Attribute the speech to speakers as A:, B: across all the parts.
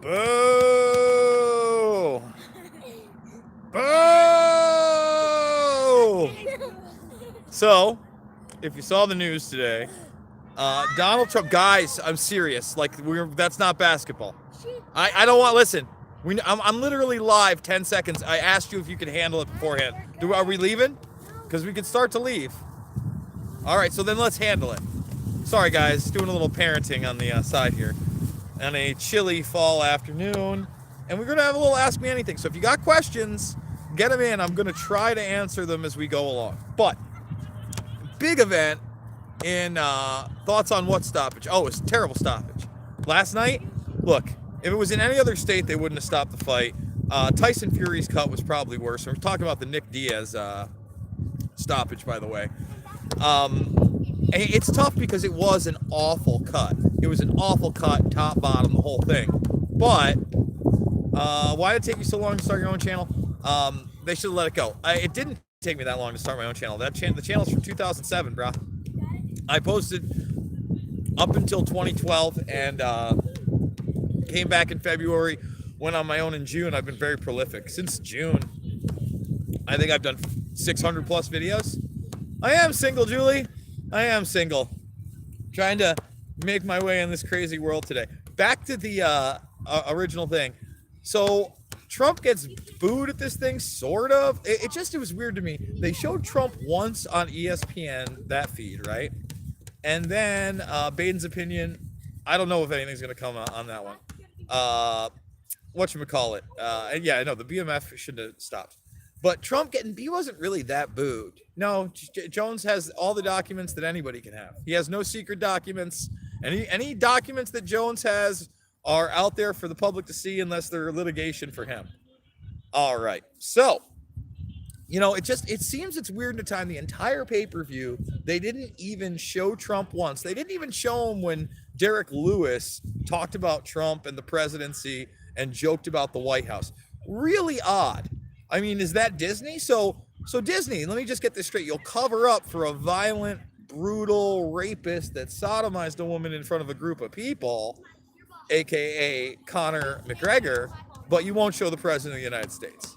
A: Boo! Boo! So, if you saw the news today, Donald Trump, guys, I'm serious. Like, that's not basketball. I don't want, listen, I'm literally live 10 seconds. I asked you if you could handle it beforehand. Are we leaving? Because we could start to leave. All right, so then let's handle it. Sorry, guys, doing a little parenting on the side here on a chilly fall afternoon. And we're going to have a little Ask Me Anything. So if you got questions, get them in. I'm going to try to answer them as we go along. But big event in thoughts on what stoppage. Oh, it's a terrible stoppage. Last night, look, if it was in any other state, they wouldn't have stopped the fight. Tyson Fury's cut was probably worse. We're talking about the Nick Diaz stoppage, by the way. It's tough because it was an awful cut. It was an awful cut, top, bottom, the whole thing. But why did it take you so long to start your own channel? They should have let it go. It didn't take me that long to start my own channel. The channel's from 2007, bro. I posted up until 2012 and came back in February, went on my own in June. I've been very prolific. Since June, I think I've done 600 plus videos. I am single, Julie. I am single. Trying to make my way in this crazy world today. Back to the original thing. So Trump gets booed at this thing, sort of. It was weird to me. They showed Trump once on ESPN, that feed, right? And then Baden's opinion. I don't know if anything's going to come on that one. Whatchamacallit. Yeah, I know, the BMF should have stopped. But Trump he wasn't really that booed. No, Jones has all the documents that anybody can have. He has no secret documents. Any documents that Jones has are out there for the public to see unless they're litigation for him. All right. So, it seems it's weird to time the entire pay-per-view. They didn't even show Trump once. They didn't even show him when Derek Lewis talked about Trump and the presidency and joked about the White House. Really odd. I mean, is that Disney? So Disney, let me just get this straight. You'll cover up for a violent, brutal rapist that sodomized a woman in front of a group of people, aka Conor McGregor, but you won't show the president of the United States.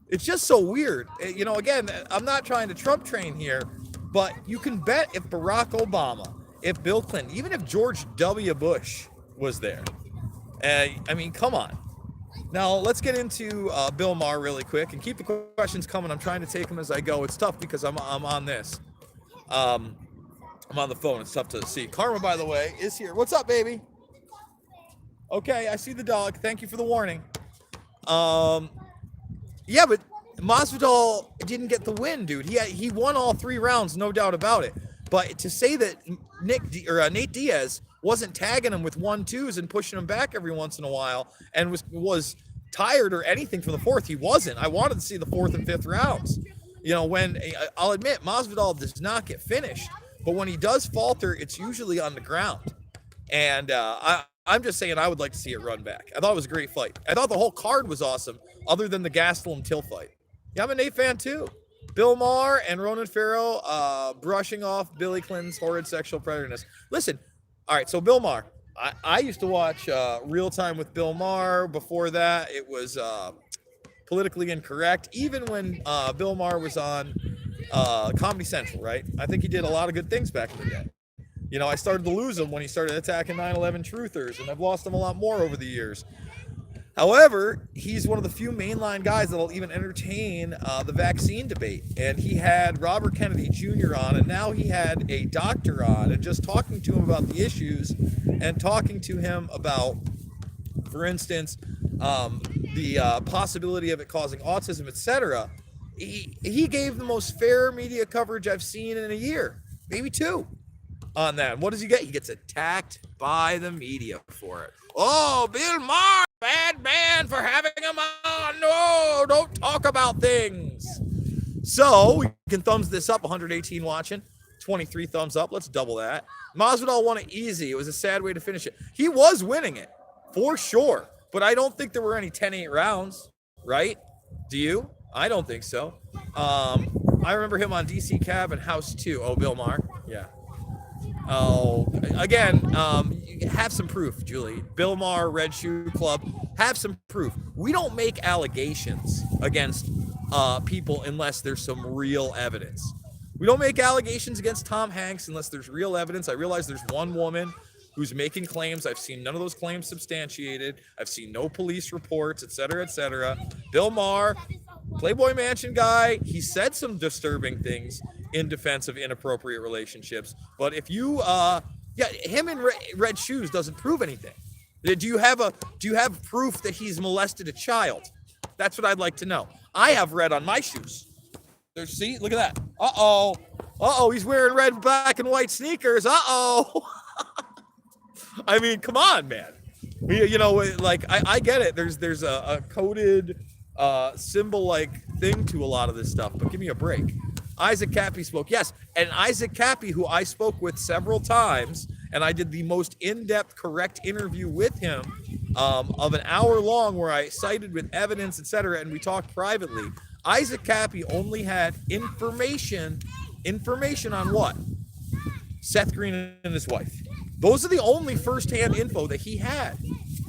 A: It's just so weird. Again, I'm not trying to Trump train here, but you can bet if Barack Obama, if Bill Clinton, even if George W. Bush was there, I mean, come on. Now, let's get into Bill Maher really quick and keep the questions coming. I'm trying to take them as I go. It's tough because I'm on this. I'm on the phone. It's tough to see. Karma, by the way, is here. What's up, baby? Okay, I see the dog. Thank you for the warning. Yeah, but Masvidal didn't get the win, dude. He won all 3 rounds, no doubt about it. But to say that Nate Diaz wasn't tagging him with 1-2s and pushing him back every once in a while and was tired or anything for the 4th, he wasn't. I wanted to see the 4th and 5th rounds. When I'll admit Masvidal does not get finished, but when he does falter, it's usually on the ground. And I'm just saying I would like to see it run back. I thought it was a great fight. I thought the whole card was awesome, other than the Gastelum Till fight. Yeah, I'm a Nate fan too. Bill Maher and Ronan Farrow brushing off Billy Clinton's horrid sexual predatorness. Listen, all right, so Bill Maher. I used to watch Real Time with Bill Maher. Before that, it was Politically Incorrect. Even when Bill Maher was on Comedy Central, right? I think he did a lot of good things back in the day. I started to lose him when he started attacking 9/11 truthers, and I've lost him a lot more over the years. However, he's one of the few mainline guys that'll even entertain the vaccine debate. And he had Robert Kennedy Jr. on, and now he had a doctor on, and just talking to him about the issues and talking to him about, for instance, the possibility of it causing autism, etc. He gave the most fair media coverage I've seen in a year, maybe 2. On that. What does he get? He gets attacked by the media for it. Oh, Bill Maher, bad man for having him on. No, don't talk about things. So we can thumbs this up. 118 watching, 23 thumbs up. Let's double that. Masvidal won it easy. It was a sad way to finish it. He was winning it for sure, but I don't think there were any 10-8 rounds, right? Do you? I don't think so. I remember him on DC Cab and House 2. Oh, Bill Maher. Yeah. Oh, again, have some proof, Julie. Bill Maher, Red Shoe Club, have some proof. We don't make allegations against people unless there's some real evidence. We don't make allegations against Tom Hanks unless there's real evidence. I realize there's one woman who's making claims. I've seen none of those claims substantiated. I've seen no police reports, et cetera, et cetera. Bill Maher, Playboy Mansion guy, he said some disturbing things in defense of inappropriate relationships. But if you, him in red shoes doesn't prove anything. Do you have proof that he's molested a child? That's what I'd like to know. I have red on my shoes. There's, see, look at that. Uh-oh, he's wearing red, black, and white sneakers. Uh-oh. I mean, come on, man. I get it. There's a coded symbol-like thing to a lot of this stuff, but give me a break. Isaac Cappy spoke. Yes, and Isaac Cappy, who I spoke with several times, and I did the most in-depth, correct interview with him of an hour long where I cited with evidence, etc., and we talked privately. Isaac Cappy only had information on what? Seth Green and his wife. Those are the only firsthand info that he had,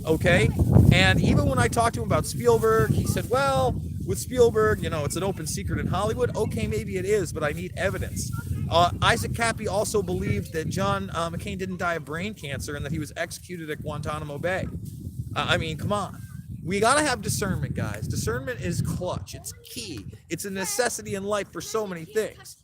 A: okay? And even when I talked to him about Spielberg, he said, well, with Spielberg, it's an open secret in Hollywood. Okay, maybe it is, but I need evidence. Isaac Cappy also believed that John McCain didn't die of brain cancer and that he was executed at Guantanamo Bay. I mean, come on. We got to have discernment, guys. Discernment is clutch. It's key. It's a necessity in life for so many things.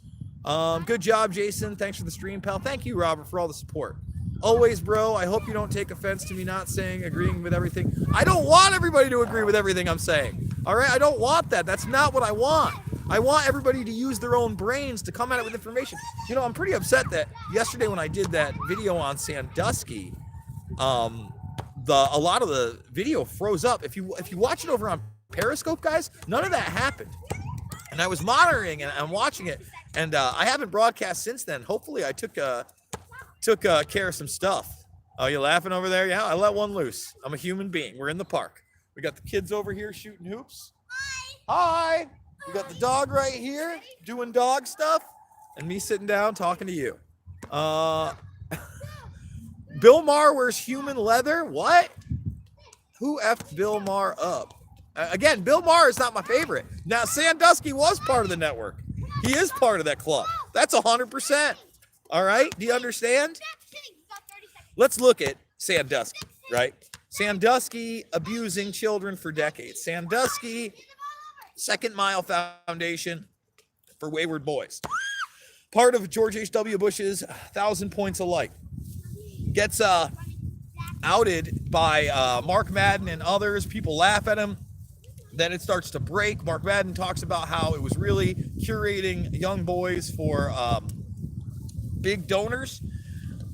A: Good job, Jason. Thanks for the stream, pal. Thank you, Robert, for all the support. Always, bro. I hope you don't take offense to me not agreeing with everything. I don't want everybody to agree with everything I'm saying. All right? I don't want that. That's not what I want. I want everybody to use their own brains to come at it with information. I'm pretty upset that yesterday when I did that video on Sandusky, a lot of the video froze up. If you watch it over on Periscope, guys, none of that happened. And I was monitoring and I'm watching it, and I haven't broadcast since then. Hopefully, I took care of some stuff. Oh, you laughing over there? Yeah, I let one loose. I'm a human being. We're in the park. We got the kids over here shooting hoops. Hi. We got the dog right here doing dog stuff, and me sitting down talking to you. Bill Maher wears human leather. What? Who effed Bill Maher up? Again, Bill Maher is not my favorite. Now, Sandusky was part of the network. He is part of that club. That's 100%. All right? Do you understand? Let's look at Sandusky, right? Sandusky abusing children for decades. Sandusky, Second Mile Foundation for Wayward Boys. Part of George H.W. Bush's 1,000 Points of Light. Gets outed by Mark Madden and others. People laugh at him. Then it starts to break. Mark Madden talks about how it was really curating young boys for big donors.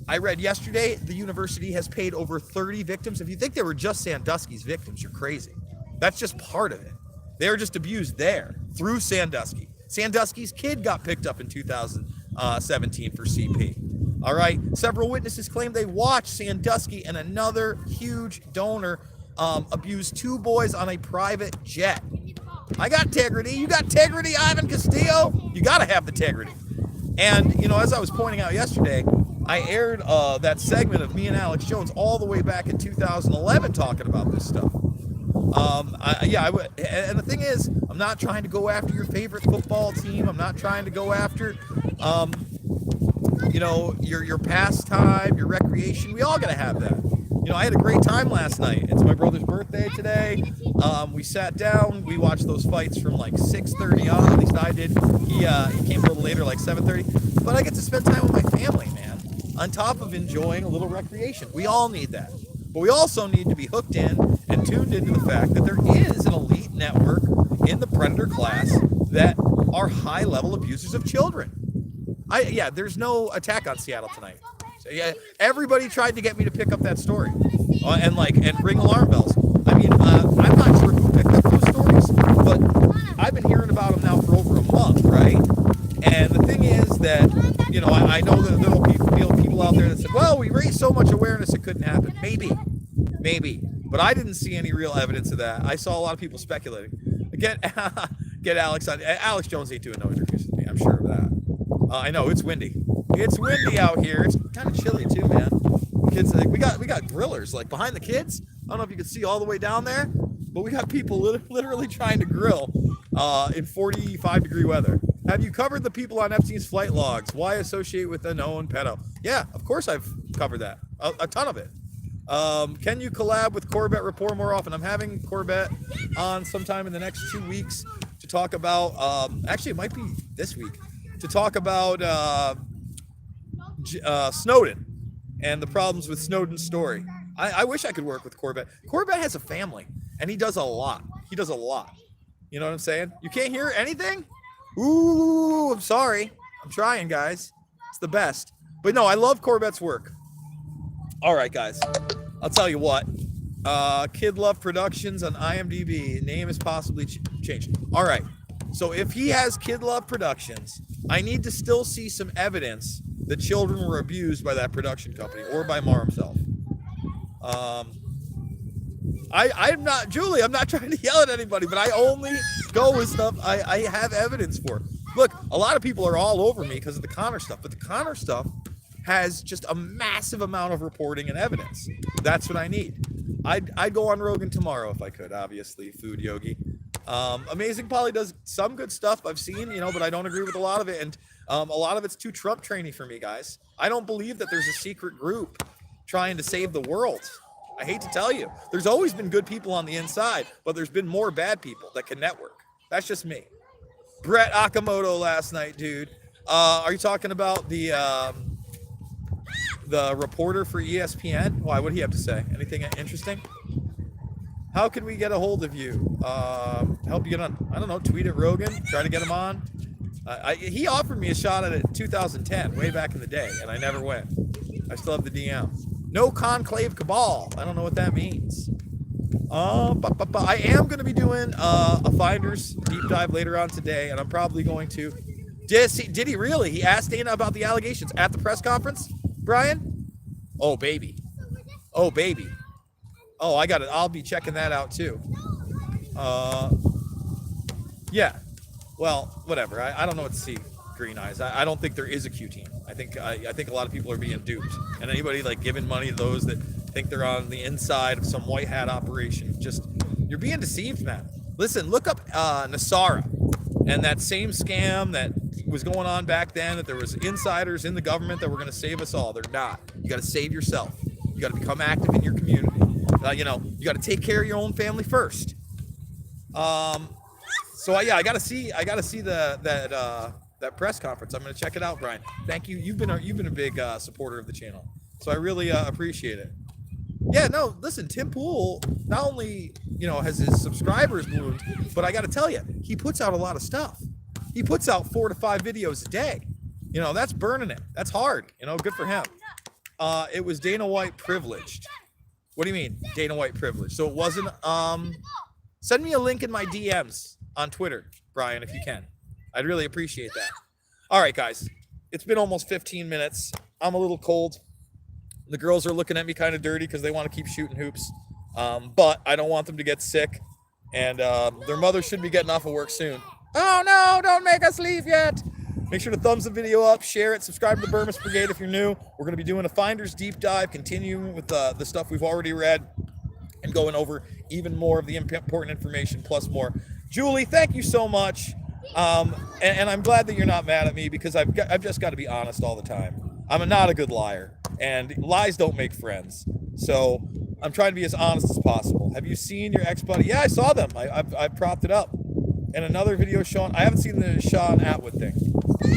A: I read yesterday the university has paid over 30 victims. If you think they were just Sandusky's victims, you're crazy. That's just part of it. They were just abused there through Sandusky. Sandusky's kid got picked up in 2017 for CP. All right. Several witnesses claim they watched Sandusky and another huge donor abuse two boys on a private jet. I got integrity. You got integrity, Ivan Castillo? You got to have the integrity. And, as I was pointing out yesterday, I aired that segment of me and Alex Jones all the way back in 2011 talking about this stuff. And the thing is, I'm not trying to go after your favorite football team. I'm not trying to go after, your pastime, your recreation. We all got to have that. I had a great time last night. It's my brother's birthday today. We sat down. We watched those fights from like 6:30 on. At least I did. He came a little later, like 7:30. But I get to spend time with my family, man. On top of enjoying a little recreation. We all need that. But we also need to be hooked in and tuned into the fact that there is an elite network in the predator class that are high-level abusers of children. There's no attack on Seattle tonight. So, everybody tried to get me to pick up that story and ring alarm bells. I mean, I'm not sure who picked up those stories, but I've been hearing about them now for over a month, right? And the thing is that, I know that there will be people out there that said, well, we raised so much awareness it couldn't happen. Maybe. But I didn't see any real evidence of that. I saw a lot of people speculating. Get Alex on. Alex Jones ain't doing no interviews with me. I'm sure of that. I know, it's windy. It's windy out here. It's kind of chilly too, man. Kids, like, we got grillers like behind the kids. I don't know if you can see all the way down there, but we got people literally trying to grill in 45-degree weather. Have you covered the people on Epstein's flight logs? Why associate with a known pedo? Yeah, of course I've covered that. A ton of it. Can you collab with Corbett Report more often? I'm having Corbett on sometime in the next 2 weeks to talk about, actually it might be this week, to talk about Snowden and the problems with Snowden's story. I wish I could work with Corbett. Corbett has a family and he does a lot. He does a lot. You know what I'm saying? You can't hear anything? Ooh, I'm sorry. I'm trying, guys. It's the best. But no, I love Corbett's work. All right, guys. I'll tell you what. Kid Love Productions on IMDb. Name is possibly changed. All right. So if he has Kid Love Productions, I need to still see some evidence that children were abused by that production company or by Maher himself. I'm not, Julie, I'm not trying to yell at anybody, but I only go with stuff I have evidence for. Look, a lot of people are all over me because of the Connor stuff, but the Connor stuff has just a massive amount of reporting and evidence. That's what I need. I'd go on Rogan tomorrow if I could, obviously, Food Yogi. Amazing Polly does some good stuff I've seen, but I don't agree with a lot of it. And a lot of it's too Trump trainy for me, guys. I don't believe that there's a secret group trying to save the world. I hate to tell you. There's always been good people on the inside, but there's been more bad people that can network. That's just me. Brett Akamoto last night, dude. Are you talking about the reporter for ESPN? Why? What did he have to say? Anything interesting? How can we get a hold of you? Help you get on? I don't know. Tweet at Rogan. Try to get him on. He offered me a shot at it in 2010, way back in the day, and I never went. I still have the DM. No conclave cabal. I don't know what that means. I am going to be doing a Finders deep dive later on today, and I'm probably going to. Did he really? He asked Dana about the allegations at the press conference, Brian? Oh, baby. Oh, baby. Oh, I got it. I'll be checking that out too. Yeah. Well, whatever. I don't know what to see. Green eyes. I don't think there is a Q team. I think a lot of people are being duped, and anybody like giving money to those that think they're on the inside of some white hat operation, you're being deceived, man. Listen, look up Nasara and that same scam that was going on back then, that there was insiders in the government that were going to save us all. They're not. You got to save yourself. You got to become active in your community. You got to take care of your own family first. So yeah, I got to see that press conference. I'm going to check it out, Brian. Thank you. You've been a big supporter of the channel, so I really appreciate it. Yeah, no, listen, Tim Pool not only has his subscribers ballooned, but I got to tell you, he puts out a lot of stuff. He puts out 4 to 5 videos a day. That's burning it. That's hard. Good for him. It was Dana White privileged. What do you mean, Dana White privileged? So it wasn't. Send me a link in my DMs on Twitter, Brian, if you can. I'd really appreciate that. All right, guys. It's been almost 15 minutes. I'm a little cold. The girls are looking at me kind of dirty because they want to keep shooting hoops. But I don't want them to get sick. And their mother should be getting off of work soon. Oh, no, don't make us leave yet. Make sure to thumbs the video up, share it, subscribe to the Burmese Brigade if you're new. We're going to be doing a Finders deep dive, continuing with the stuff we've already read and going over even more of the important information plus more. Julie, thank you so much. And I'm glad that you're not mad at me because I've just got to be honest all the time. I'm not a good liar, and lies don't make friends. So I'm trying to be as honest as possible. Have you seen your ex-buddy? Yeah, I saw them. I've propped it up. And another video showing, I haven't seen the Sean Atwood thing.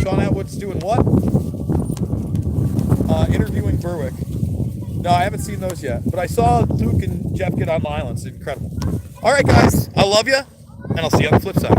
A: Sean Atwood's doing what? Interviewing Berwick. No, I haven't seen those yet. But I saw Luke and Jeff get on the island. It's incredible. All right, guys. I love you, and I'll see you on the flip side.